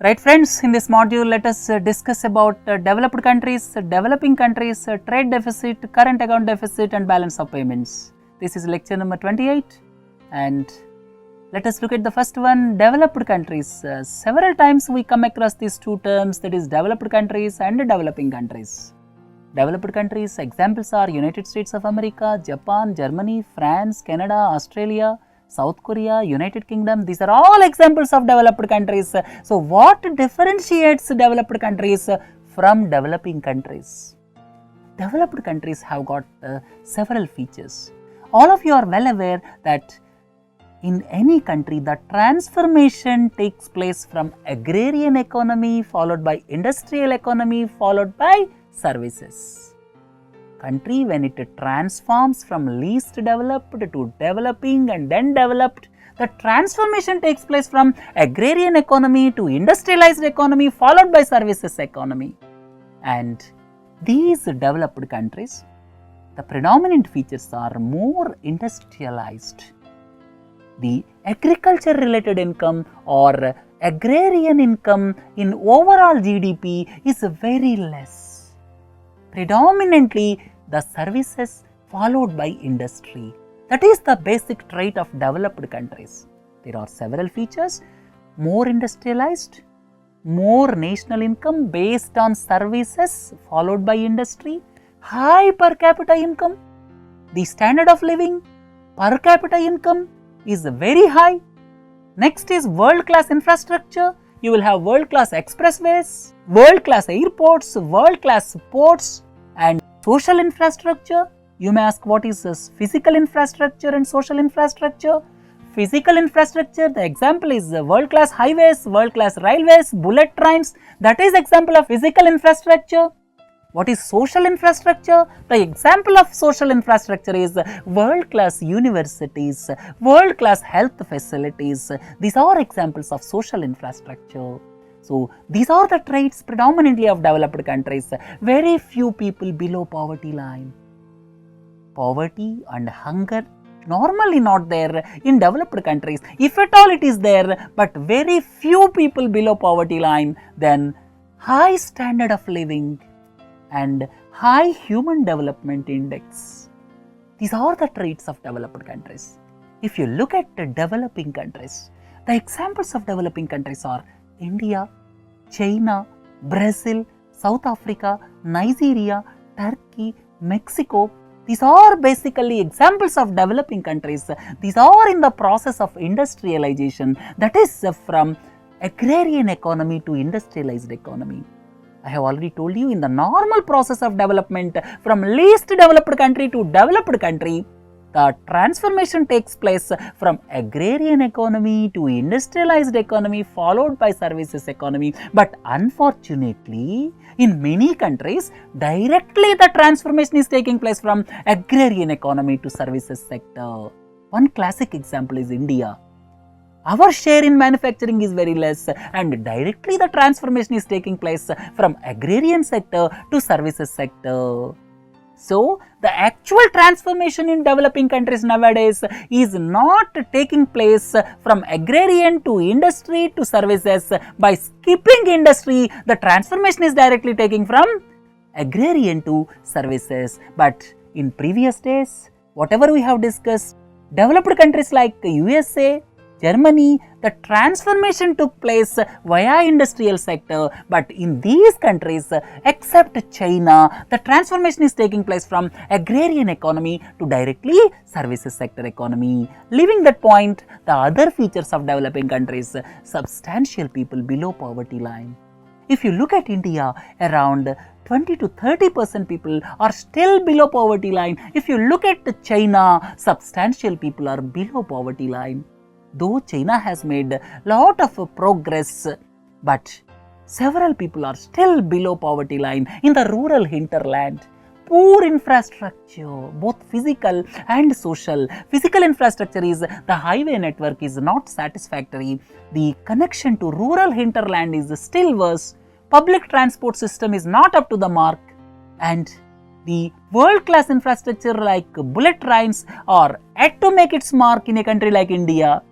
Right friends, in this module let us discuss about developed countries, developing countries, trade deficit, current account deficit and balance of payments. This is lecture number 28 and let us look at the first one, developed countries. Several times we come across these two terms, that is developed countries and developing countries. Developed countries examples are United States of America, Japan, Germany, France, Canada, Australia, South Korea, United Kingdom, these are all examples of developed countries. So, what differentiates developed countries from developing countries? Developed countries have got several features. All of you are well aware that in any country the transformation takes place from agrarian economy followed by industrial economy followed by services. Country, when it transforms from least developed to developing and then developed, the transformation takes place from agrarian economy to industrialized economy followed by services economy. And these developed countries, the predominant features are more industrialized. The agriculture related income or agrarian income in overall GDP is very less. Predominantly the services followed by industry. That is the basic trait of developed countries. There are several features: more industrialized, more national income based on services followed by industry, high per capita income, the standard of living per capita income is very high. Next is world class infrastructure. You will have world class expressways, world class airports, world class ports and social infrastructure. You may ask, what is this physical infrastructure and social infrastructure? Physical infrastructure, the example is world class highways, world class railways, bullet trains, that is example of physical infrastructure. What is social infrastructure? The example of social infrastructure is world class universities, world class health facilities. These are examples of social infrastructure. So, these are the traits predominantly of developed countries. Very few people below poverty line. Poverty and hunger normally not there in developed countries. If at all it is there, but very few people below poverty line, then high standard of living and high human development index. These are the traits of developed countries. If you look at the developing countries, the examples of developing countries are India, China, Brazil, South Africa, Nigeria, Turkey, Mexico. These are basically examples of developing countries. These are in the process of industrialization, that is from agrarian economy to industrialized economy. I have already told you, in the normal process of development from least developed country to developed country, the transformation takes place from agrarian economy to industrialized economy followed by services economy. But unfortunately, in many countries, directly the transformation is taking place from agrarian economy to services sector. One classic example is India. Our share in manufacturing is very less and directly the transformation is taking place from agrarian sector to services sector. So, the actual transformation in developing countries nowadays is not taking place from agrarian to industry to services. By skipping industry, the transformation is directly taking from agrarian to services. But in previous days, whatever we have discussed, developed countries like USA, Germany, the transformation took place via industrial sector, but in these countries except China, the transformation is taking place from agrarian economy to directly services sector economy. Leaving that point, the other features of developing countries, substantial people below poverty line. If you look at India, around 20 to 30% people are still below poverty line. If you look at China, substantial people are below poverty line. Though China has made lot of progress, but several people are still below poverty line in the rural hinterland. Poor infrastructure, both physical and social. Physical infrastructure is the highway network is not satisfactory. The connection to rural hinterland is still worse. Public transport system is not up to the mark, and the world-class infrastructure like bullet trains are yet to make its mark in a country like India.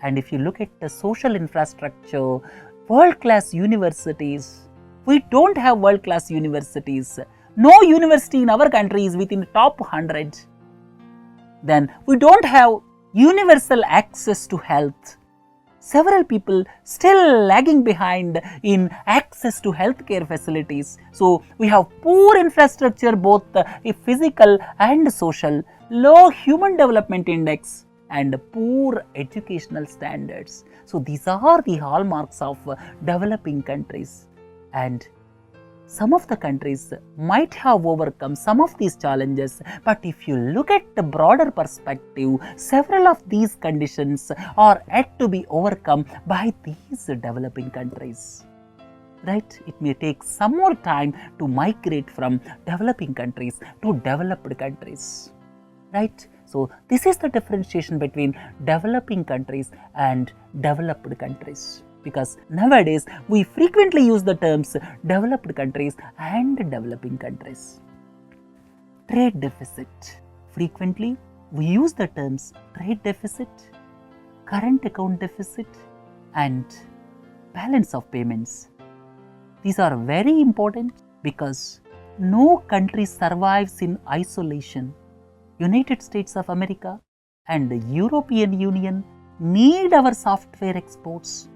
And if you look at the social infrastructure, world-class universities. We don't have world-class universities. No university in our country is within the top 100. Then we don't have universal access to health. Several people still lagging behind in access to healthcare facilities. So we have poor infrastructure, both physical and social, low human development index, and poor educational standards. So these are the hallmarks of developing countries, and some of the countries might have overcome some of these challenges, but if you look at the broader perspective, several of these conditions are yet to be overcome by these developing countries. Right? It may take some more time to migrate from developing countries to developed countries. Right? So this is the differentiation between developing countries and developed countries. Because nowadays we frequently use the terms developed countries and developing countries. Trade deficit. Frequently we use the terms trade deficit, current account deficit, and balance of payments. These are very important because no country survives in isolation. United States of America and the European Union need our software exports.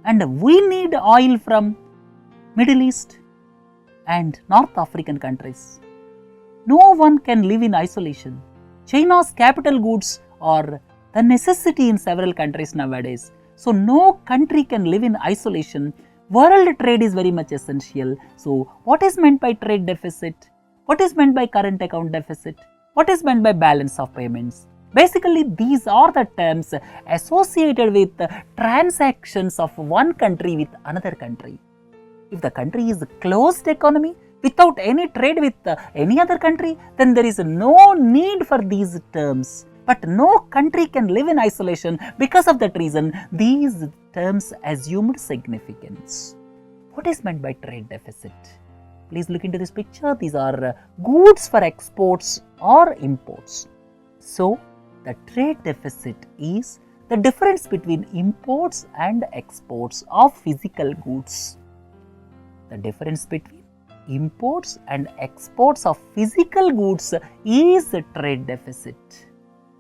And we need oil from Middle East and North African countries. No one can live in isolation. China's capital goods are the necessity in several countries nowadays. So no country can live in isolation. World trade is very much essential. So what is meant by trade deficit? What is meant by current account deficit? What is meant by balance of payments? Basically, these are the terms associated with transactions of one country with another country. If the country is a closed economy without any trade with any other country, then there is no need for these terms. But no country can live in isolation. Because of that reason, these terms assumed significance. What is meant by trade deficit? Please look into this picture. These are goods for exports or imports. So, the trade deficit is the difference between imports and exports of physical goods. The difference between imports and exports of physical goods is a trade deficit.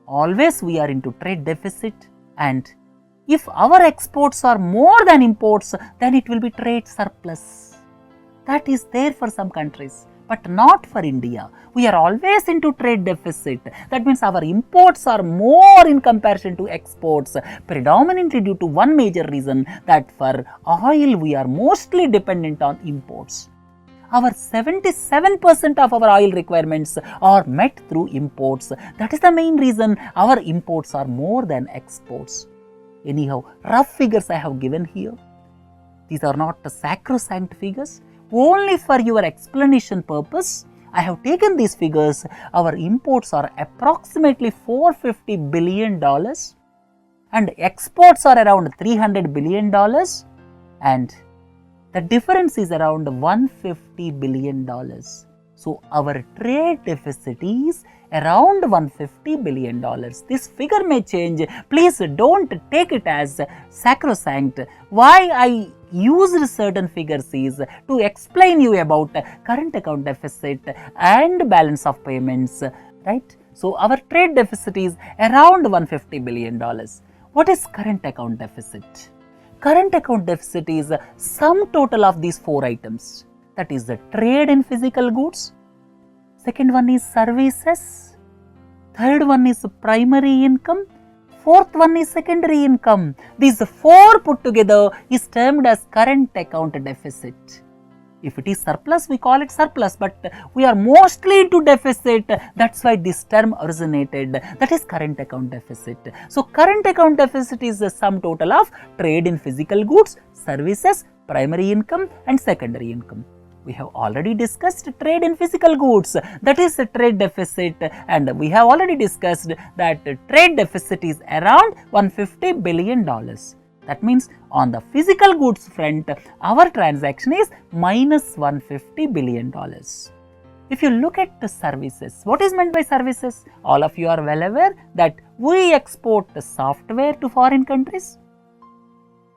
Always we are into trade deficit, and if our exports are more than imports, then it will be trade surplus. That is there for some countries, but not for India. We are always into trade deficit. That means our imports are more in comparison to exports, predominantly due to one major reason, that for oil we are mostly dependent on imports. Our 77% of our oil requirements are met through imports. That is the main reason our imports are more than exports. Anyhow, rough figures I have given here. These are not the sacrosanct figures. Only for your explanation purpose, I have taken these figures. Our imports are approximately $450 billion and exports are around $300 billion, and the difference is around $150 billion. So our trade deficit is around $150 billion. This figure may change. Please don't take it as sacrosanct. Why I used certain figures is to explain you about current account deficit and balance of payments, right? So our trade deficit is around $150 billion. What is current account deficit? Current account deficit is sum total of these four items. That is the trade in physical goods. Second one is services. Third one is primary income. Fourth one is secondary income. These four put together is termed as current account deficit. If it is surplus, we call it surplus, but we are mostly into deficit. That's why this term originated. That is current account deficit. So current account deficit is the sum total of trade in physical goods, services, primary income and secondary income. We have already discussed trade in physical goods, that is a trade deficit, and we have already discussed that trade deficit is around $150 billion. That means on the physical goods front, our transaction is minus $150 billion. If you look at the services, what is meant by services? All of you are well aware that we export the software to foreign countries.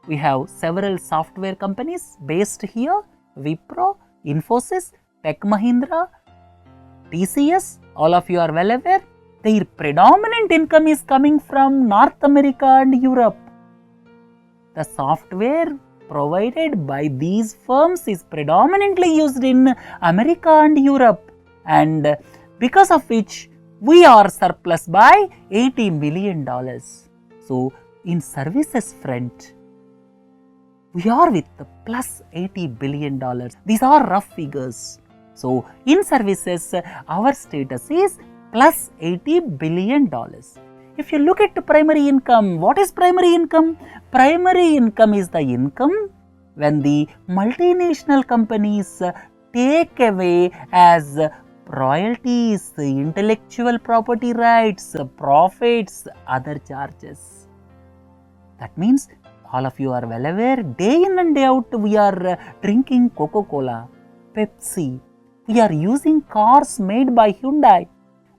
we have several software companies based here, Wipro, Infosys, Tech Mahindra, TCS, all of you are well aware. Their predominant income is coming from North America and Europe. The software provided by these firms is predominantly used in America and Europe, and because of which we are surplus by $80 million. So, in services front, we are with plus $80 billion. These are rough figures. So, in services, our status is plus $80 billion. If you look at the primary income, what is primary income? Primary income is the income when the multinational companies take away as royalties, intellectual property rights, profits, other charges. That means all of you are well aware, day in and day out we are drinking Coca-Cola, Pepsi, we are using cars made by Hyundai.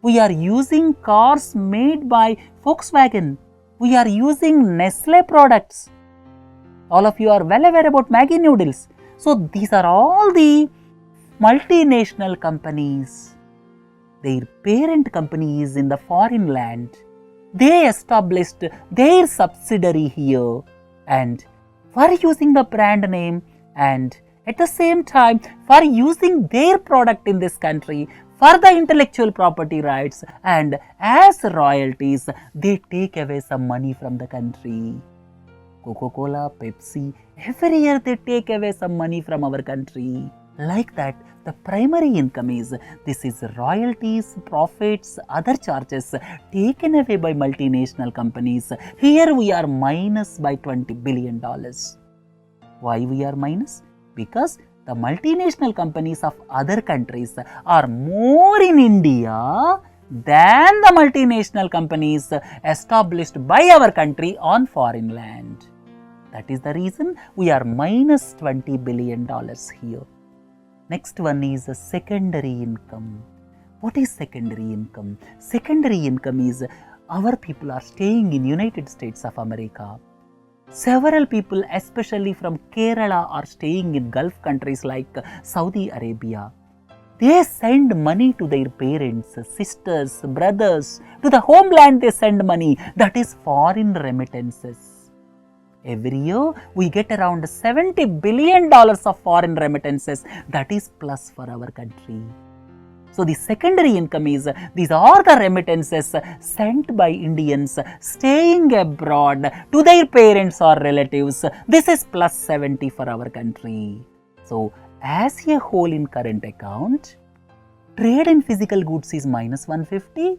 We are using cars made by Volkswagen. We are using Nestle products. All of you are well aware about Maggi noodles. So, these are all the multinational companies. Their parent company is in the foreign land. They established their subsidiary here, and for using the brand name and at the same time for using their product in this country, for the intellectual property rights, and as royalties, they take away some money from the country. Coca-Cola, Pepsi, every year they take away some money from our country. Like that, the primary income is, this is royalties, profits, other charges taken away by multinational companies. Here we are minus by $20 billion. Why we are minus? Because the multinational companies of other countries are more in India than the multinational companies established by our country on foreign land. That is the reason we are minus $20 billion here. Next one is secondary income. What is secondary income? Secondary income is our people are staying in United States of America. Several people, especially from Kerala, are staying in Gulf countries like Saudi Arabia. They send money to their parents, sisters, brothers. To the homeland they send money. That is foreign remittances. Every year we get around $70 billion of foreign remittances. That is plus for our country. So, the secondary income is, these are the remittances sent by Indians staying abroad to their parents or relatives. This is plus 70 for our country. So, as a whole in current account, trade in physical goods is minus 150,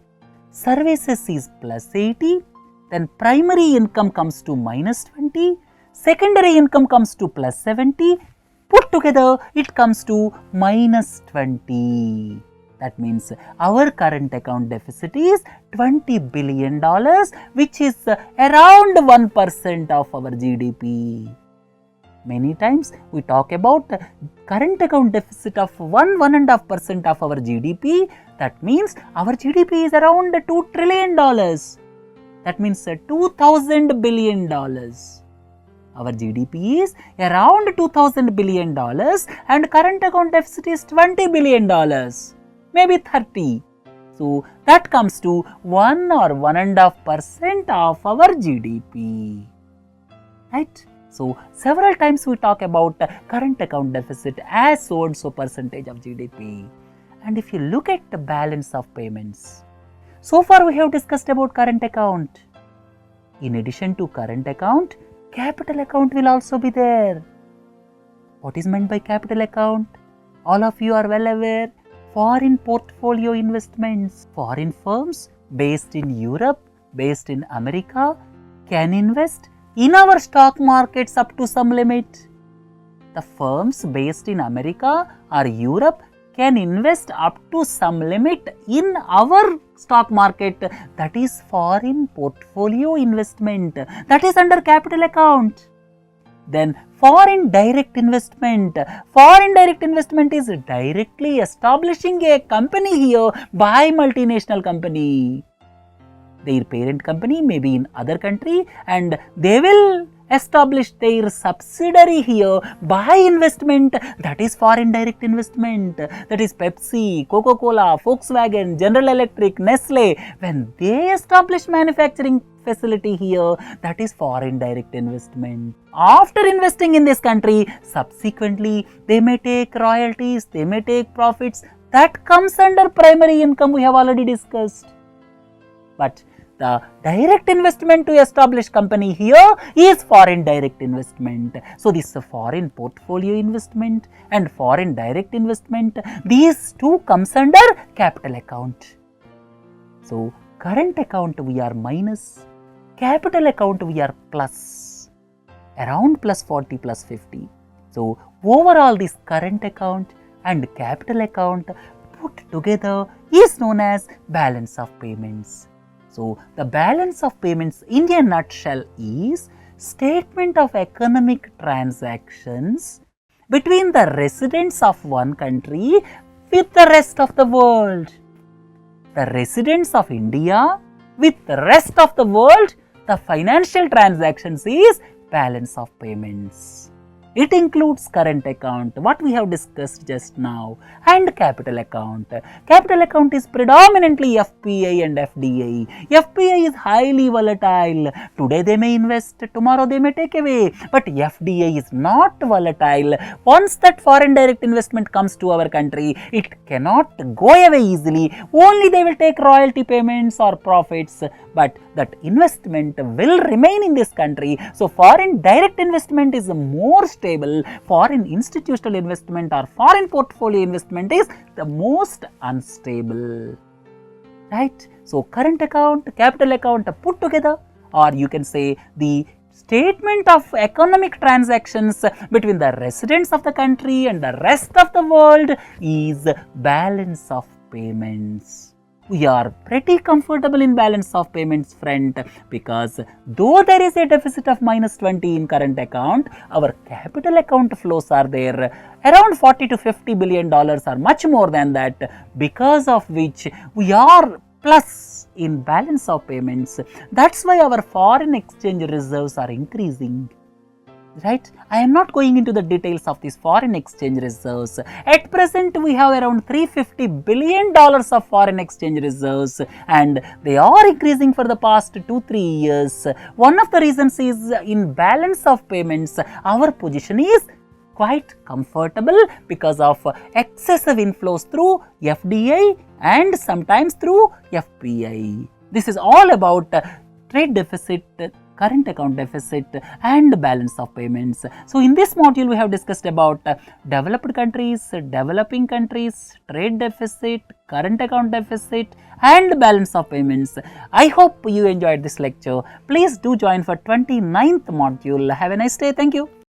services is plus 80, then primary income comes to minus 20, secondary income comes to plus 70, put together it comes to minus 20. That means our current account deficit is $20 billion, which is around 1% of our GDP. Many times we talk about current account deficit of 1.5% of our GDP. That means our GDP is around $2 trillion. That means $2,000 billion. Our GDP is around $2,000 billion and current account deficit is $20 billion. Maybe 30. So, that comes to 1 or 1.5% of our GDP. Right? So, several times we talk about current account deficit as so and so percentage of GDP. And if you look at the balance of payments, so far we have discussed about current account. In addition to current account, capital account will also be there. What is meant by capital account? All of you are well aware. Foreign portfolio investments. Foreign firms based in Europe, based in America can invest in our stock markets up to some limit. The firms based in America or Europe can invest up to some limit in our stock market. That is foreign portfolio investment. That is under capital account. Then foreign direct investment. Foreign direct investment is directly establishing a company here by multinational company. Their parent company may be in other country and they will establish their subsidiary here by investment, that is foreign direct investment. That is Pepsi, Coca-Cola, Volkswagen, General Electric, Nestle, when they establish manufacturing facility here, that is foreign direct investment. After investing in this country, subsequently they may take royalties, they may take profits, that comes under primary income, we have already discussed. But the direct investment to establish company here is foreign direct investment. So this is a foreign portfolio investment and foreign direct investment. These two comes under capital account. So current account we are minus, capital account we are plus, around plus 40 plus 50. So overall this current account and capital account put together is known as balance of payments. So the balance of payments in a nutshell is statement of economic transactions between the residents of one country with the rest of the world. The residents of India with the rest of the world, the financial transactions is balance of payments. It includes current account, what we have discussed just now, and capital account. Capital account is predominantly FPI and FDI. FPI is highly volatile. Today they may invest, tomorrow they may take away. But FDI is not volatile. Once that foreign direct investment comes to our country, it cannot go away easily. Only they will take royalty payments or profits, but that investment will remain in this country. So foreign direct investment is more stable, foreign institutional investment or foreign portfolio investment is the most unstable, right? So current account, capital account put together, or you can say the statement of economic transactions between the residents of the country and the rest of the world is balance of payments. We are pretty comfortable in balance of payments front, because though there is a deficit of minus 20 in current account, our capital account flows are there around 40 to 50 billion dollars or much more than that, because of which we are plus in balance of payments. That's why our foreign exchange reserves are increasing. Right? I am not going into the details of these foreign exchange reserves. At present, we have around $350 billion of foreign exchange reserves, and they are increasing for the past 2-3 years. One of the reasons is in balance of payments, our position is quite comfortable because of excessive inflows through FDI and sometimes through FPI. This is all about trade deficit, current account deficit and balance of payments. So in this module we have discussed about developed countries, developing countries, trade deficit, current account deficit and balance of payments. I hope you enjoyed this lecture. Please do join for 29th module. Have a nice day. Thank you.